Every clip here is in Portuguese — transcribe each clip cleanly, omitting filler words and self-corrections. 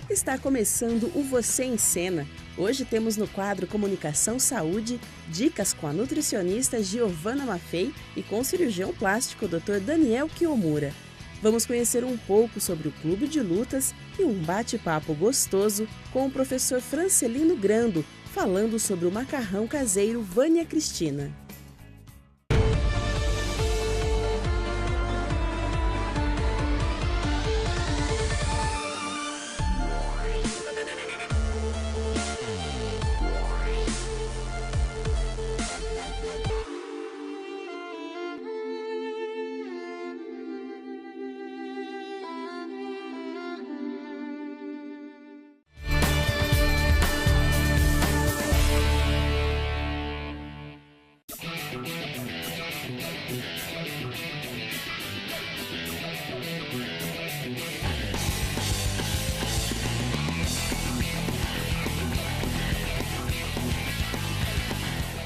Está começando o Você em Cena. Hoje temos no quadro Comunicação Saúde dicas com a nutricionista Giovana Maffei e com o cirurgião plástico Dr. Daniel Kiyomura. Vamos conhecer um pouco sobre o Clube de Lutas e um bate-papo gostoso com o professor Francelino Grando, falando sobre o macarrão caseiro Vânia Cristina.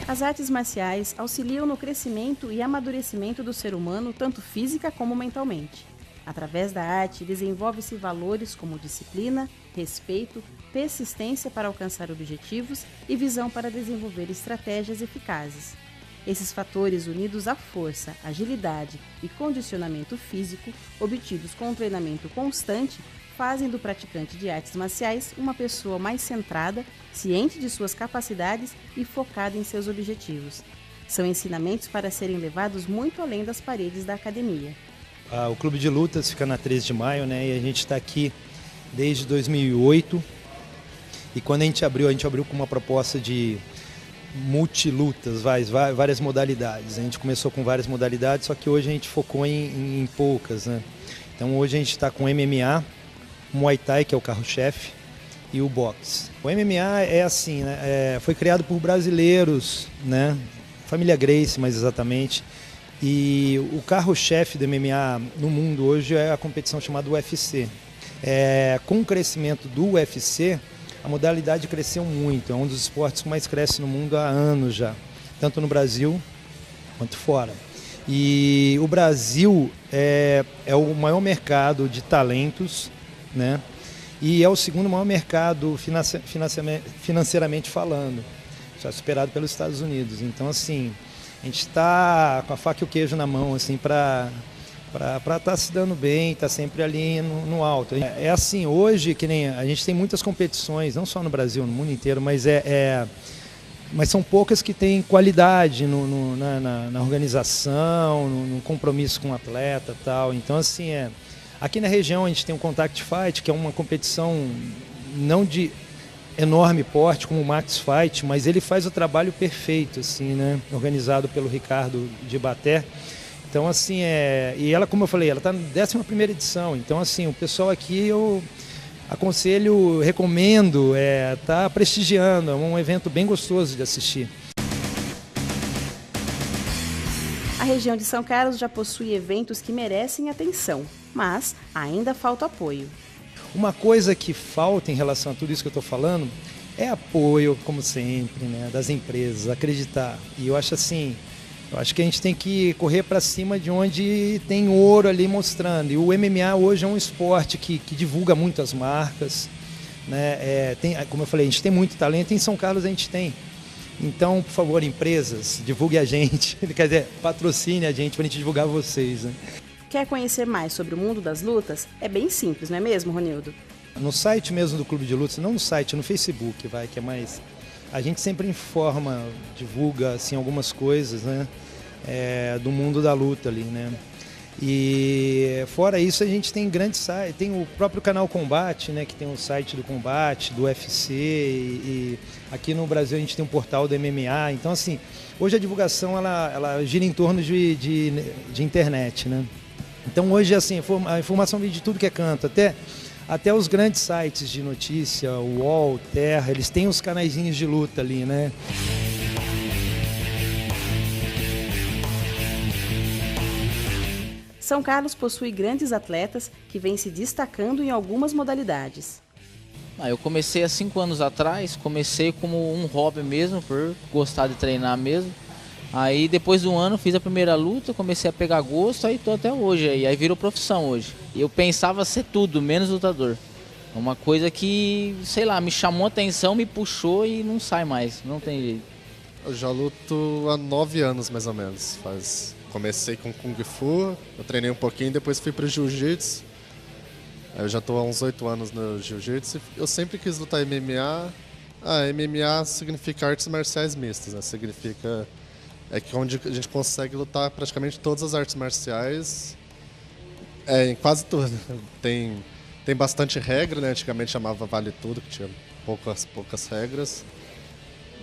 As artes marciais auxiliam no crescimento e amadurecimento do ser humano, tanto física como mentalmente. Através da arte, desenvolve-se valores como disciplina, respeito, persistência para alcançar objetivos e visão para desenvolver estratégias eficazes. Esses fatores, unidos à força, agilidade e condicionamento físico, obtidos com um treinamento constante, fazem do praticante de artes marciais uma pessoa mais centrada, ciente de suas capacidades e focada em seus objetivos. São ensinamentos para serem levados muito além das paredes da academia. O Clube de Lutas fica na 13 de maio, né? E a gente está aqui desde 2008. E quando a gente abriu com uma proposta de multilutas, várias modalidades. A gente começou com várias modalidades, só que hoje a gente focou em poucas, né? Então hoje a gente está com MMA, Muay Thai, que é o carro-chefe, e o boxe. O MMA é assim, né? Foi criado por brasileiros, né? Família Gracie, mais exatamente. E o carro-chefe do MMA no mundo hoje é a competição chamada UFC. Com o crescimento do UFC, a modalidade cresceu muito. É um dos esportes que mais cresce no mundo há anos já, tanto no Brasil quanto fora. E o Brasil é o maior mercado de talentos, né? E é o segundo maior mercado financeiramente falando, só superado pelos Estados Unidos. Então, assim, a gente está com a faca e o queijo na mão, assim, para estar se dando bem, estar sempre ali no alto. É assim, hoje, que nem a gente tem muitas competições, não só no Brasil, no mundo inteiro, mas mas são poucas que têm qualidade na organização, no compromisso com o atleta e tal. Então, assim, aqui na região a gente tem o Contact Fight, que é uma competição não de enorme porte como o Max Fight, mas ele faz o trabalho perfeito, assim, né? Organizado pelo Ricardo de Baté. Então, assim, e ela, como eu falei, ela está na 11ª edição. Então, assim, o pessoal aqui eu aconselho, recomendo, tá prestigiando. É um evento bem gostoso de assistir. A região de São Carlos já possui eventos que merecem atenção, mas ainda falta apoio. Uma coisa que falta em relação a tudo isso que eu estou falando é apoio, como sempre, né, das empresas, acreditar. E eu acho assim, que a gente tem que correr para cima de onde tem ouro ali mostrando. E o MMA hoje é um esporte que divulga muito as marcas, né? Como eu falei, a gente tem muito talento, em São Carlos a gente tem. Então, por favor, empresas, divulgue a gente, quer dizer, patrocine a gente para a gente divulgar vocês, né? Quer conhecer mais sobre o mundo das lutas? É bem simples, não é mesmo, Ronildo? No site mesmo do Clube de Lutas, não no site, no Facebook, que é mais... A gente sempre informa, divulga assim, algumas coisas, né? Do mundo da luta ali, né? E fora isso a gente tem grandes sites, tem o próprio canal Combate, né? Que tem o site do Combate, do UFC, e aqui no Brasil a gente tem um portal do MMA. Então, assim, hoje a divulgação ela gira em torno de internet, né? Então hoje, assim, a informação vem de tudo que é canto, até os grandes sites de notícia, o UOL, Terra, eles têm os canaizinhos de luta ali, né? São Carlos possui grandes atletas que vêm se destacando em algumas modalidades. Eu comecei há 5 anos atrás, comecei como um hobby mesmo, por gostar de treinar mesmo. Aí depois de um ano fiz a primeira luta, comecei a pegar gosto, aí tô até hoje, aí virou profissão hoje. Eu pensava ser tudo, menos lutador. É uma coisa que, sei lá, me chamou a atenção, me puxou e não sai mais, não tem jeito. Eu já luto há 9 anos, mais ou menos. Comecei com Kung Fu, eu treinei um pouquinho, depois fui pro Jiu-Jitsu. Eu já estou há uns 8 anos no Jiu-Jitsu. Eu sempre quis lutar MMA. MMA significa artes marciais mistas, né? Significa que onde a gente consegue lutar praticamente todas as artes marciais, em quase tudo. Tem bastante regra, né? Antigamente chamava Vale Tudo, que tinha poucas regras.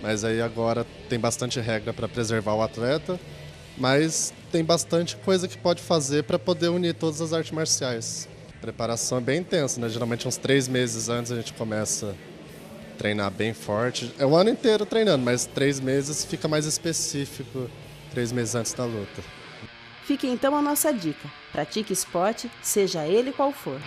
Mas aí agora tem bastante regra para preservar o atleta. Mas tem bastante coisa que pode fazer para poder unir todas as artes marciais. A preparação é bem intensa, né? Geralmente uns 3 meses antes a gente começa a treinar bem forte. É o ano inteiro treinando, mas 3 meses fica mais específico, 3 meses antes da luta. Fica então a nossa dica. Pratique esporte, seja ele qual for.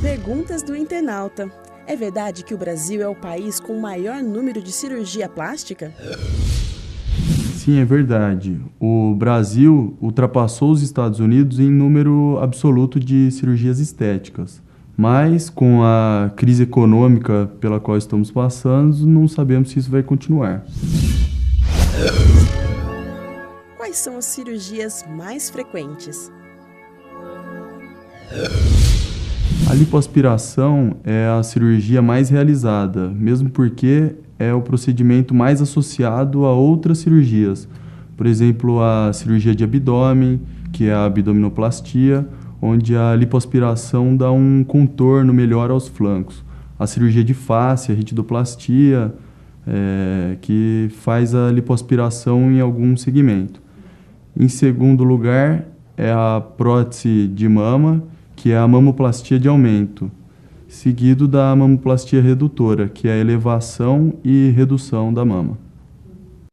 Perguntas do internauta. É verdade que o Brasil é o país com o maior número de cirurgia plástica? Sim, é verdade. O Brasil ultrapassou os Estados Unidos em número absoluto de cirurgias estéticas. Mas, com a crise econômica pela qual estamos passando, não sabemos se isso vai continuar. Quais são as cirurgias mais frequentes? A lipoaspiração é a cirurgia mais realizada, mesmo porque é o procedimento mais associado a outras cirurgias. Por exemplo, a cirurgia de abdômen, que é a abdominoplastia, onde a lipoaspiração dá um contorno melhor aos flancos. A cirurgia de face, a ritidoplastia, que faz a lipoaspiração em algum segmento. Em segundo lugar, é a prótese de mama, que é a mamoplastia de aumento, seguido da mamoplastia redutora, que é a elevação e redução da mama.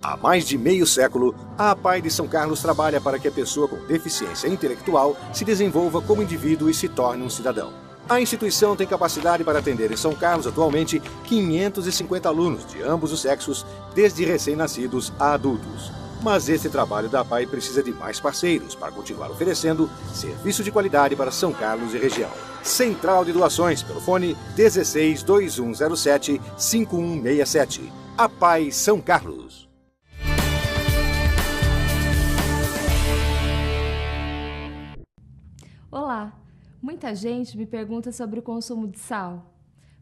Há mais de meio século, a APAE de São Carlos trabalha para que a pessoa com deficiência intelectual se desenvolva como indivíduo e se torne um cidadão. A instituição tem capacidade para atender em São Carlos atualmente 550 alunos de ambos os sexos, desde recém-nascidos a adultos. Mas esse trabalho da APAE precisa de mais parceiros para continuar oferecendo serviço de qualidade para São Carlos e região. Central de Doações, pelo fone 16 2107 5167. APAE São Carlos. Olá! Muita gente me pergunta sobre o consumo de sal.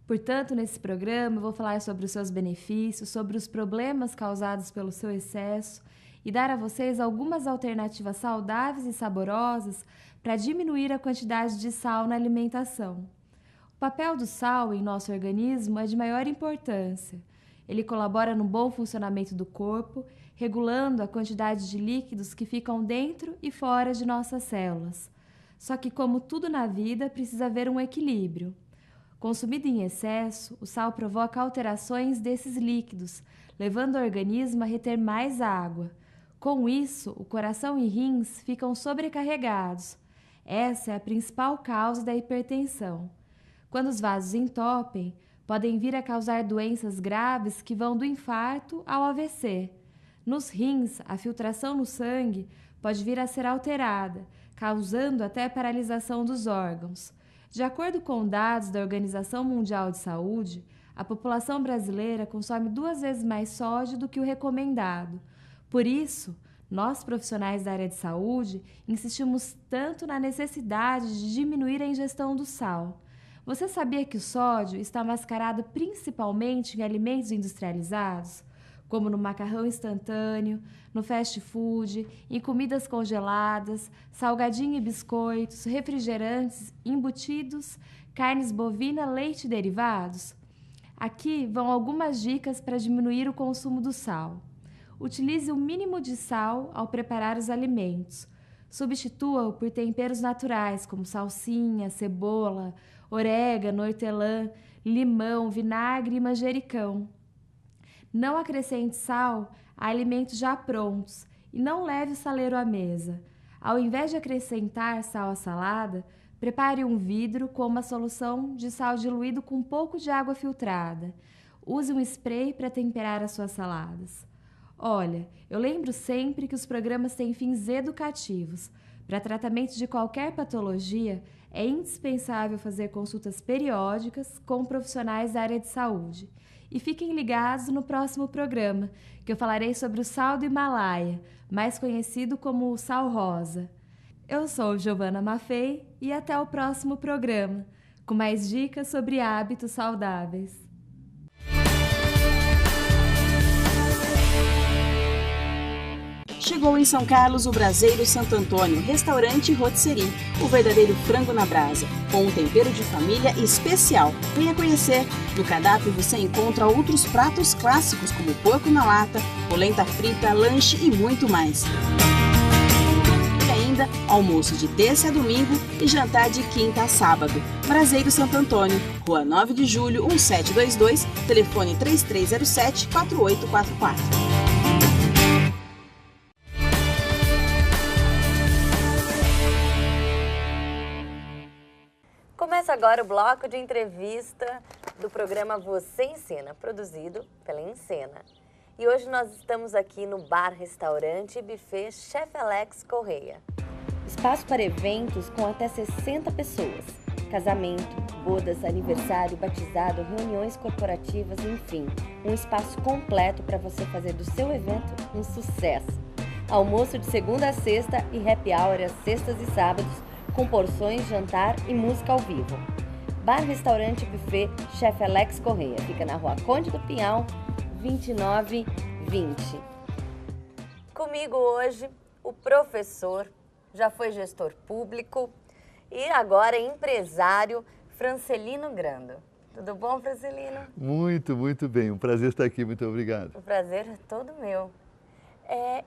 Portanto, nesse programa eu vou falar sobre os seus benefícios, sobre os problemas causados pelo seu excesso e dar a vocês algumas alternativas saudáveis e saborosas para diminuir a quantidade de sal na alimentação. O papel do sal em nosso organismo é de maior importância. Ele colabora no bom funcionamento do corpo, regulando a quantidade de líquidos que ficam dentro e fora de nossas células. Só que, como tudo na vida, precisa haver um equilíbrio. Consumido em excesso, o sal provoca alterações desses líquidos, levando o organismo a reter mais água. Com isso, o coração e rins ficam sobrecarregados. Essa é a principal causa da hipertensão. Quando os vasos entopem, podem vir a causar doenças graves que vão do infarto ao AVC. Nos rins, a filtração no sangue pode vir a ser alterada, causando até paralisação dos órgãos. De acordo com dados da Organização Mundial de Saúde, a população brasileira consome 2 vezes mais sódio do que o recomendado. Por isso, nós profissionais da área de saúde insistimos tanto na necessidade de diminuir a ingestão do sal. Você sabia que o sódio está mascarado principalmente em alimentos industrializados? Como no macarrão instantâneo, no fast food, em comidas congeladas, salgadinho e biscoitos, refrigerantes, embutidos, carnes bovina, leite e derivados? Aqui vão algumas dicas para diminuir o consumo do sal. Utilize o mínimo de sal ao preparar os alimentos. Substitua-o por temperos naturais, como salsinha, cebola, orégano, hortelã, limão, vinagre e manjericão. Não acrescente sal a alimentos já prontos e não leve o saleiro à mesa. Ao invés de acrescentar sal à salada, prepare um vidro com uma solução de sal diluído com um pouco de água filtrada. Use um spray para temperar as suas saladas. Olha, eu lembro sempre que os programas têm fins educativos. Para tratamento de qualquer patologia, é indispensável fazer consultas periódicas com profissionais da área de saúde. E fiquem ligados no próximo programa, que eu falarei sobre o sal do Himalaia, mais conhecido como o sal rosa. Eu sou Giovana Maffei e até o próximo programa, com mais dicas sobre hábitos saudáveis. Chegou em São Carlos o Braseiro Santo Antônio, restaurante e rotisserie, o verdadeiro frango na brasa, com um tempero de família especial. Venha conhecer. No cardápio você encontra outros pratos clássicos como porco na lata, polenta frita, lanche e muito mais. E ainda almoço de terça a domingo e jantar de quinta a sábado. Braseiro Santo Antônio, Rua 9 de Julho, 1722, telefone 3307-4844. Começa agora o bloco de entrevista do programa Você Ensina, produzido pela Encena. E hoje nós estamos aqui no Bar Restaurante e Buffet Chef Alex Correia. Espaço para eventos com até 60 pessoas. Casamento, bodas, aniversário, batizado, reuniões corporativas, enfim. Um espaço completo para você fazer do seu evento um sucesso. Almoço de segunda a sexta e happy hour às sextas e sábados, com porções, jantar e música ao vivo. Bar Restaurante Buffet Chef Alex Correia. Fica na Rua Conde do Pinhal, 2920. Comigo hoje, o professor, já foi gestor público e agora é empresário, Francelino Grando. Tudo bom, Francelino? Muito, muito bem. Um prazer estar aqui. Muito obrigado. O prazer é todo meu.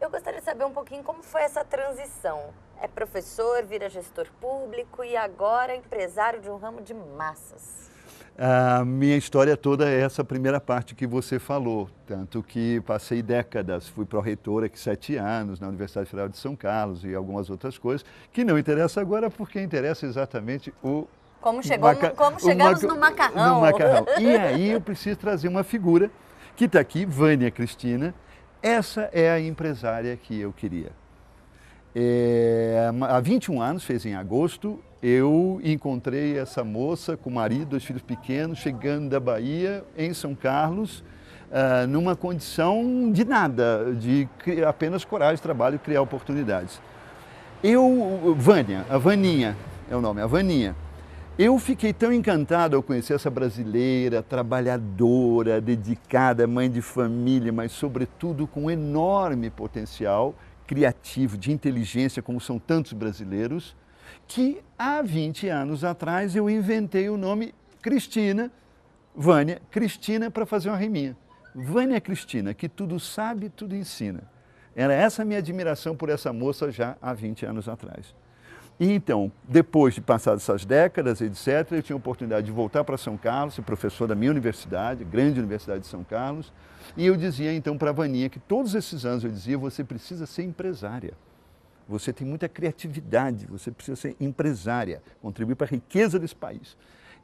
Eu gostaria de saber um pouquinho como foi essa transição. É professor, vira gestor público e agora é empresário de um ramo de massas. A minha história toda é essa primeira parte que você falou, tanto que passei décadas, fui pró-reitor aqui 7 anos na Universidade Federal de São Carlos e algumas outras coisas, que não interessa agora porque interessa exatamente o como chegamos no macarrão. No macarrão. E aí eu preciso trazer uma figura que está aqui, Vânia Cristina. Essa é a empresária que eu queria. Há 21 anos, fez em agosto, eu encontrei essa moça com marido, 2 filhos pequenos, chegando da Bahia, em São Carlos, numa condição de nada, de apenas coragem, trabalho e criar oportunidades. A Vaninha é o nome, a Vaninha. Eu fiquei tão encantado ao conhecer essa brasileira, trabalhadora, dedicada, mãe de família, mas sobretudo com enorme potencial criativo, de inteligência, como são tantos brasileiros, que há 20 anos atrás eu inventei o nome Cristina, Vânia Cristina, para fazer uma riminha. Vânia Cristina, que tudo sabe, tudo ensina. Era essa a minha admiração por essa moça já há 20 anos atrás. E então, depois de passar essas décadas, etc., eu tinha a oportunidade de voltar para São Carlos, ser professor da minha universidade, grande Universidade de São Carlos, e eu dizia então para a Vaninha que todos esses anos eu dizia, você precisa ser empresária. Você tem muita criatividade, você precisa ser empresária, contribuir para a riqueza desse país.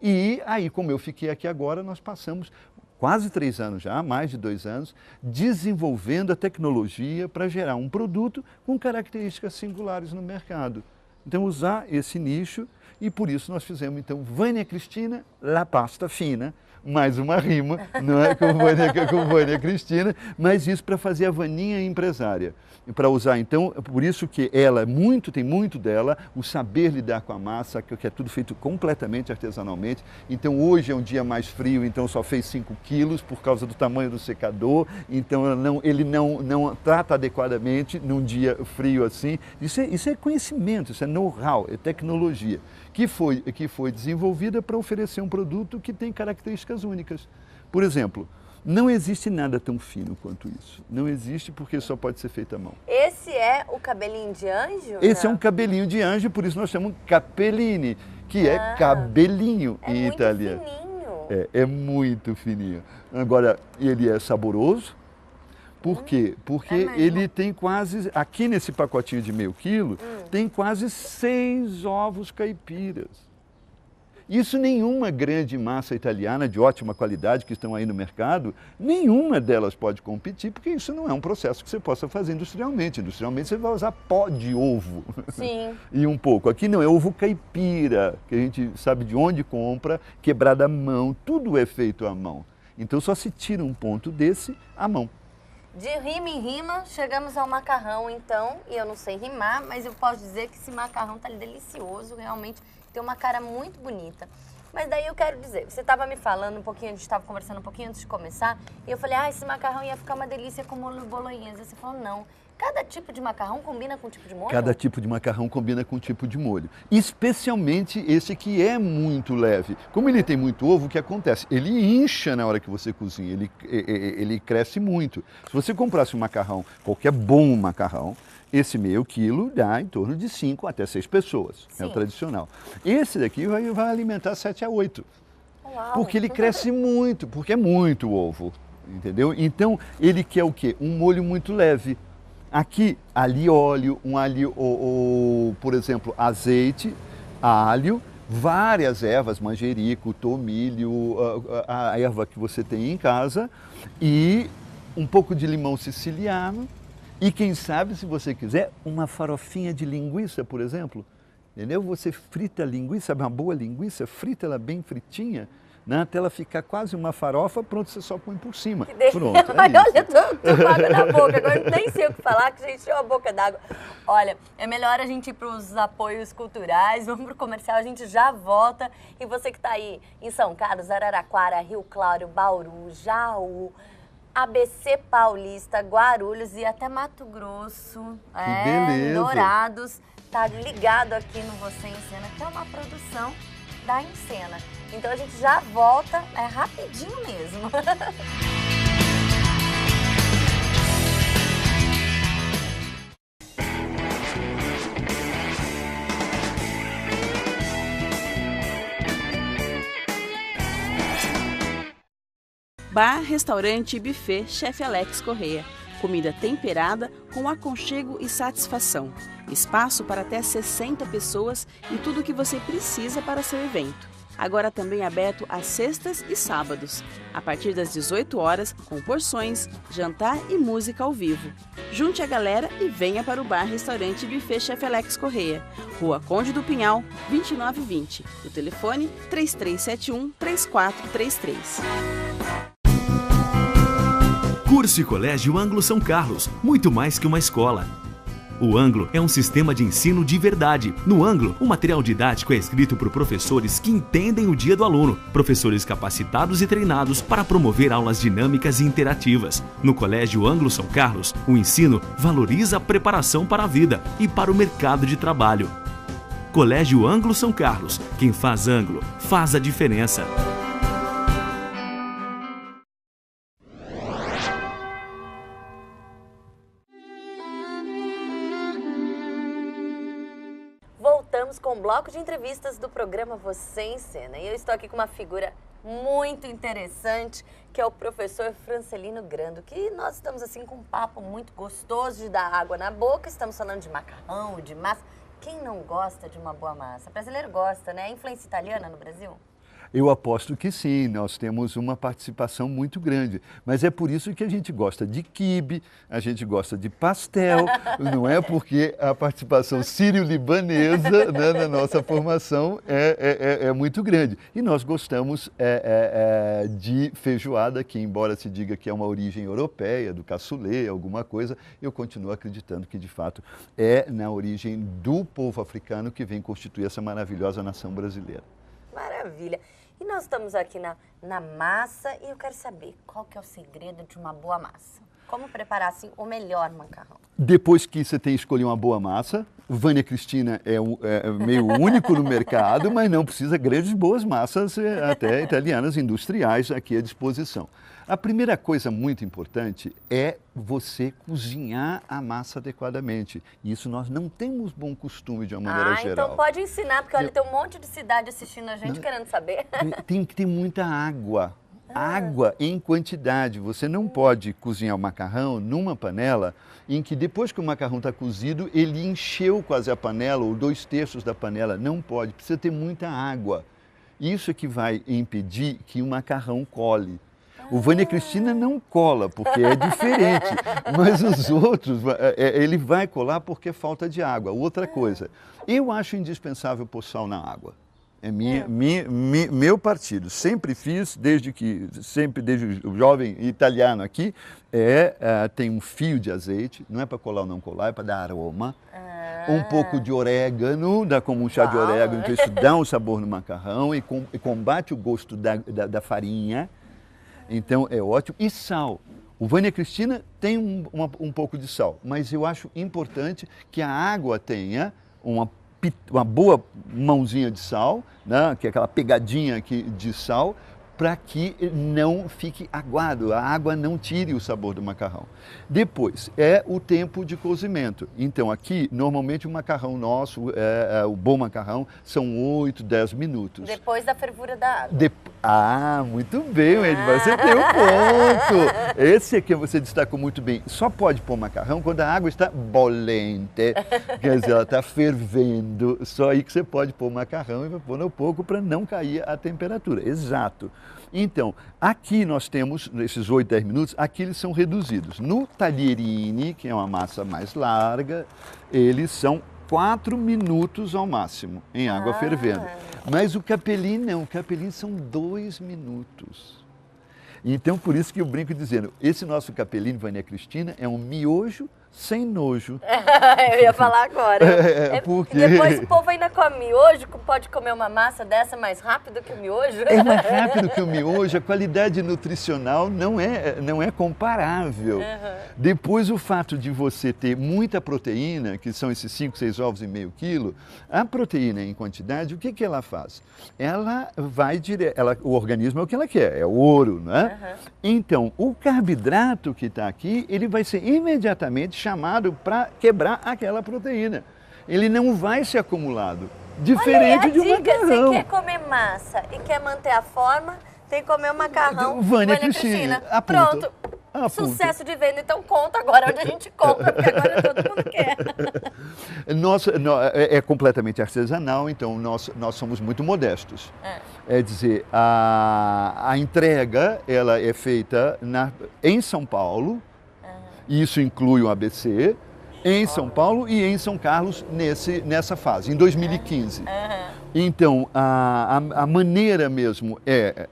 E aí, como eu fiquei aqui agora, nós passamos quase 3 anos já, mais de 2 anos, desenvolvendo a tecnologia para gerar um produto com características singulares no mercado. Então, usar esse nicho e por isso nós fizemos, então, Vânia Cristina, La Pasta Fina, mais uma rima, não é com Vânia Cristina, mas isso para fazer a Vaninha empresária. E para usar, então, por isso que ela tem muito dela, o saber lidar com a massa, que é tudo feito completamente artesanalmente. Então, hoje é um dia mais frio, então só fez 5 quilos por causa do tamanho do secador, então ele não trata adequadamente num dia frio assim. Isso é conhecimento, isso é know-how, é tecnologia, que foi desenvolvida para oferecer um produto que tem características únicas. Por exemplo, não existe nada tão fino quanto isso. Não existe porque só pode ser feito à mão. Esse é o cabelinho de anjo? Esse é um cabelinho de anjo, por isso nós chamamos capellini, que é cabelinho em italiano. É muito fininho. É muito fininho. Agora, ele é saboroso. Por quê? Porque ele tem quase, aqui nesse pacotinho de meio quilo, tem quase 6 ovos caipiras. Isso nenhuma grande massa italiana de ótima qualidade que estão aí no mercado, nenhuma delas pode competir, porque isso não é um processo que você possa fazer industrialmente. Industrialmente você vai usar pó de ovo. Sim. E um pouco. Aqui não, é ovo caipira, que a gente sabe de onde compra, quebrado à mão, tudo é feito à mão. Então só se tira um ponto desse à mão. De rima em rima, chegamos ao macarrão, então, e eu não sei rimar, mas eu posso dizer que esse macarrão tá delicioso, realmente tem uma cara muito bonita. Mas daí eu quero dizer, você estava me falando um pouquinho, a gente estava conversando um pouquinho antes de começar, e eu falei, esse macarrão ia ficar uma delícia com molho bolonhesa. Você falou, não. Cada tipo de macarrão combina com um tipo de molho? Cada tipo de macarrão combina com um tipo de molho. Especialmente esse que é muito leve. Como ele tem muito ovo, o que acontece? Ele incha na hora que você cozinha, ele cresce muito. Se você comprasse um macarrão, qualquer bom macarrão, esse meio quilo dá em torno de 5 até 6 pessoas. Sim. É o tradicional. Esse daqui vai alimentar 7 a 8. Uau. Porque ele cresce muito, porque é muito ovo. Entendeu? Então, ele quer o quê? Um molho muito leve. Aqui, ali óleo, por exemplo, azeite, alho, várias ervas, manjerico, tomilho, a erva que você tem em casa, e um pouco de limão siciliano, e quem sabe, se você quiser, uma farofinha de linguiça, por exemplo. Entendeu? Você frita a linguiça, uma boa linguiça, frita ela bem fritinha, né, até ela ficar quase uma farofa, pronto, você só põe por cima. Pronto, olha, tô com água na boca, agora nem sei o que falar, que a gente encheu a boca d'água. Olha, é melhor a gente ir para os apoios culturais, vamos para o comercial, a gente já volta. E você que está aí em São Carlos, Araraquara, Rio Claro, Bauru, Jaú, ABC Paulista, Guarulhos e até Mato Grosso, beleza. Dourados, tá ligado aqui no Você Encena, que é uma produção da Encena. Então a gente já volta, é rapidinho mesmo. Bar, restaurante e buffet Chef Alex Correia. Comida temperada com aconchego e satisfação. Espaço para até 60 pessoas e tudo o que você precisa para seu evento. Agora também aberto às sextas e sábados, a partir das 18 horas, com porções, jantar e música ao vivo. Junte a galera e venha para o Bar, Restaurante e Buffet Chef Alex Correia, Rua Conde do Pinhal, 2920. O telefone 3371-3433. Curso e Colégio Anglo São Carlos, muito mais que uma escola. O Anglo é um sistema de ensino de verdade. No Anglo, o material didático é escrito por professores que entendem o dia do aluno, professores capacitados e treinados para promover aulas dinâmicas e interativas. No Colégio Anglo São Carlos, o ensino valoriza a preparação para a vida e para o mercado de trabalho. Colégio Anglo São Carlos, quem faz Anglo, faz a diferença. Voltamos com o bloco de entrevistas do programa Você Encena. E eu estou aqui com uma figura muito interessante, que é o professor Francelino Grando, que nós estamos assim com um papo muito gostoso de dar água na boca. Estamos falando de macarrão, de massa. Quem não gosta de uma boa massa? O brasileiro gosta, né? É influência italiana no Brasil? Eu aposto que sim, nós temos uma participação muito grande. Mas é por isso que a gente gosta de quibe, a gente gosta de pastel, não é? Porque a participação sírio-libanesa, né, na nossa formação é muito grande. E nós gostamos de feijoada, que embora se diga que é uma origem europeia, do cassoulet, alguma coisa, eu continuo acreditando que de fato é na origem do povo africano que vem constituir essa maravilhosa nação brasileira. Maravilha. E nós estamos aqui na massa e eu quero saber qual que é o segredo de uma boa massa. Como preparar assim, o melhor macarrão? Depois que você tem escolhido uma boa massa, Vânia Cristina é meio único no mercado, mas não precisa grandes boas massas, até italianas industriais aqui à disposição. A primeira coisa muito importante é você cozinhar a massa adequadamente. E isso nós não temos bom costume de uma maneira geral. Então pode ensinar, porque olha, tem um monte de cidade assistindo a gente querendo saber. Tem que ter muita água. água em quantidade. Você não pode cozinhar o macarrão numa panela em que depois que o macarrão está cozido, ele encheu quase a panela, ou 2/3 da panela. Não pode, precisa ter muita água. Isso é que vai impedir que o macarrão cole. O Vânia Cristina não cola, porque é diferente, mas os outros, ele vai colar porque é falta de água. Outra coisa, eu acho indispensável pôr sal na água. É meu partido, sempre fiz, desde o jovem italiano aqui, tem um fio de azeite, não é para colar ou não colar, é para dar aroma. Um pouco de orégano, dá como um chá de orégano, então isso dá um sabor no macarrão e combate o gosto da farinha, então é ótimo. E sal. O Vânia Cristina tem um pouco de sal, mas eu acho importante que a água tenha uma boa mãozinha de sal, né, que é aquela pegadinha aqui de sal, para que não fique aguado, a água não tire o sabor do macarrão. Depois, é o tempo de cozimento. Então, aqui, normalmente o macarrão nosso, o bom macarrão, são 8, 10 minutos. Depois da fervura da água. Muito bem, Edmar, você tem um ponto. Esse aqui você destacou muito bem. Só pode pôr macarrão quando a água está bolente, quer dizer, ela está fervendo. Só aí que você pode pôr macarrão e vai pôr no pouco para não cair a temperatura. Exato. Então, aqui nós temos, nesses 8, 10 minutos, aqui eles são reduzidos. No taglierini, que é uma massa mais larga, eles são 4 minutos ao máximo em água fervendo. Mas o capelin não, o capelin são 2 minutos. Então, por isso que eu brinco dizendo, esse nosso capelin, Vânia Cristina, é um miojo sem nojo. Eu ia falar agora. Porque... Depois o povo ainda come miojo, pode comer uma massa dessa mais rápido que o miojo? É mais rápido que o miojo, a qualidade nutricional não é comparável. Depois o fato de você ter muita proteína, que são esses 5, 6 ovos e meio quilo, a proteína em quantidade, o que ela faz? Ela vai direto, o organismo é o que ela quer, é o ouro, né? Então, o carboidrato que está aqui, ele vai ser imediatamente chamado para quebrar aquela proteína. Ele não vai ser acumulado. Diferente de um macarrão. Se quer comer massa e quer manter a forma, tem que comer um macarrão. Vânia Cristina. Pronto. Sucesso de venda. Então conta agora onde a gente compra, porque agora todo mundo quer. É completamente artesanal, então nós somos muito modestos. É dizer, a entrega ela é feita em São Paulo, isso inclui o ABC, em São Paulo e em São Carlos nessa fase, em 2015. Então, a maneira mesmo é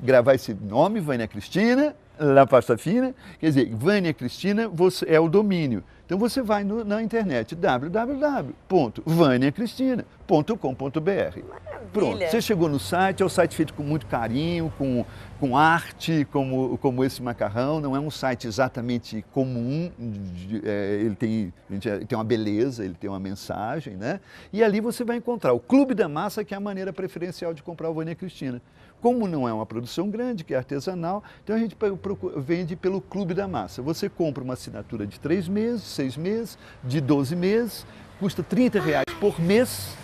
gravar esse nome, Vânia Cristina, La Pasta Fina, quer dizer, Vânia Cristina é o domínio. Então você vai na internet, www.vaniacristina.com.br. Pronto, você chegou no site, é um site feito com muito carinho, com arte, como esse macarrão, não é um site exatamente comum, ele tem uma beleza, ele tem uma mensagem, né? E ali você vai encontrar o Clube da Massa, que é a maneira preferencial de comprar o Vânia Cristina. Como não é uma produção grande, que é artesanal, então a gente vende pelo Clube da Massa. Você compra uma assinatura de 3 meses, 6 meses, de 12 meses, custa R$30 por mês.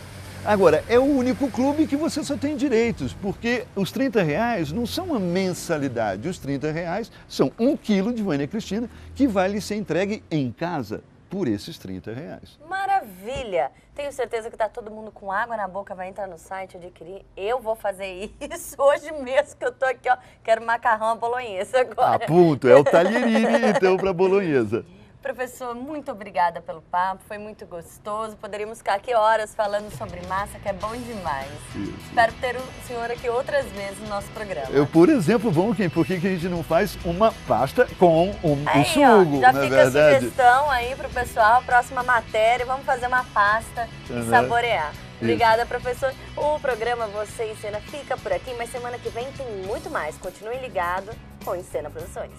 Agora, é o único clube que você só tem direitos, porque os R$30 não são uma mensalidade, os R$30 são 1 quilo de Vânia Cristina que vai lhe ser entregue em casa por esses R$30. Maravilha! Tenho certeza que está todo mundo com água na boca, vai entrar no site, adquirir. Eu vou fazer isso hoje mesmo, que eu tô aqui, ó, quero macarrão à bolonhesa agora. Ponto, é o taglierini então para bolonhesa. Professor, muito obrigada pelo papo, foi muito gostoso. Poderíamos ficar aqui horas falando sobre massa, que é bom demais. Isso. Espero ter o senhor aqui outras vezes no nosso programa. Por exemplo, por que a gente não faz uma pasta com um sugo? Ó, já fica a sugestão aí pro pessoal, próxima matéria, vamos fazer uma pasta e saborear. Obrigada, professor. O programa Você em Cena fica por aqui, mas semana que vem tem muito mais. Continue ligado com Em Cena Produções.